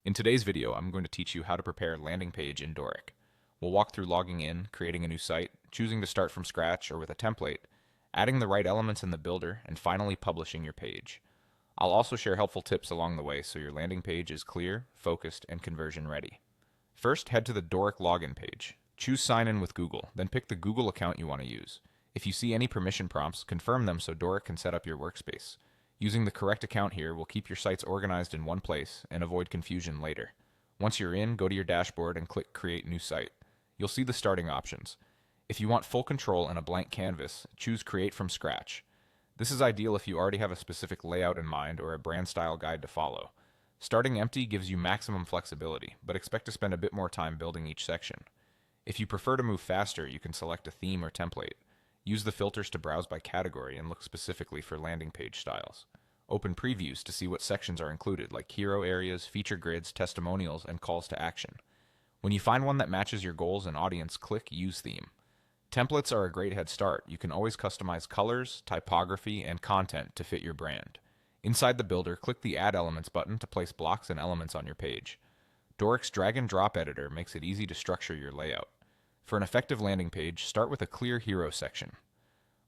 In today's video, I'm going to teach you how to prepare a landing page in Dorik. We'll walk through logging in, creating a new site, choosing to start from scratch or with a template, adding the right elements in the builder, and finally publishing your page. I'll also share helpful tips along the way so your landing page is clear, focused, and conversion ready. First, head to the Dorik login page. Choose Sign In with Google, then pick the Google account you want to use. If you see any permission prompts, confirm them so Dorik can set up your workspace. Using the correct account here will keep your sites organized in one place and avoid confusion later. Once you're in, go to your dashboard and click Create New Site. You'll see the starting options. If you want full control and a blank canvas, choose Create from Scratch. This is ideal if you already have a specific layout in mind or a brand style guide to follow. Starting empty gives you maximum flexibility, but expect to spend a bit more time building each section. If you prefer to move faster, you can select a theme or template. Use the filters to browse by category and look specifically for landing page styles. Open previews to see what sections are included, like hero areas, feature grids, testimonials, and calls to action. When you find one that matches your goals and audience, click Use Theme. Templates are a great head start. You can always customize colors, typography, and content to fit your brand. Inside the builder, click the Add Elements button to place blocks and elements on your page. Dorik's drag and drop editor makes it easy to structure your layout. For an effective landing page, start with a clear hero section.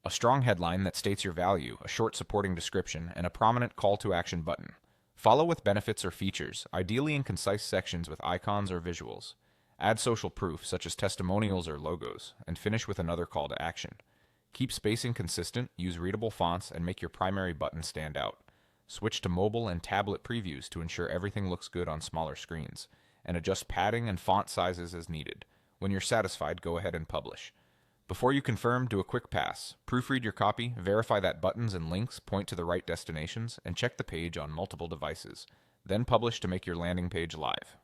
A strong headline that states your value, a short supporting description, and a prominent call to action button. Follow with benefits or features, ideally in concise sections with icons or visuals. Add social proof, such as testimonials or logos, and finish with another call to action. Keep spacing consistent, use readable fonts, and make your primary button stand out. Switch to mobile and tablet previews to ensure everything looks good on smaller screens, and adjust padding and font sizes as needed. When you're satisfied, go ahead and publish. Before you confirm, do a quick pass. Proofread your copy, verify that buttons and links point to the right destinations, and check the page on multiple devices. Then publish to make your landing page live.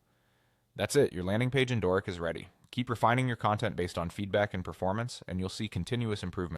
That's it, your landing page in Dorik is ready. Keep refining your content based on feedback and performance, and you'll see continuous improvement.